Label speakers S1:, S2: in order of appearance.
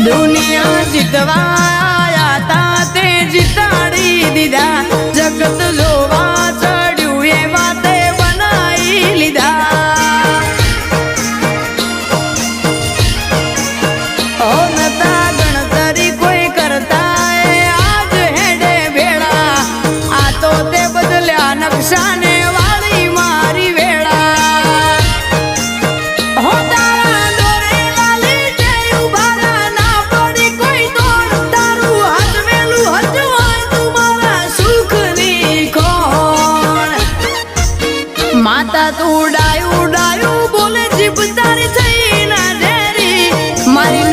S1: દુનિયા જીતવાયા તા તે જીતાડી દીધા જગત જોવા ચડ્યું એ વાતે બનાવી લીધા ઓ નતા ગણતરી કોઈ કરતા એ આજ હેડે ભેળા આ તો તે બદલ્યા નકશાને વાળી મારી વેળા હો તારા દોરે લાલી જય ઉભારા ના પડી કોઈ તોડ તારું હજમેલું હજવાય તું મારા સુખની કોણ માતા તું ડાયું ડાયું બોલે જીભ તારી થઈ ના ઝેરી મારી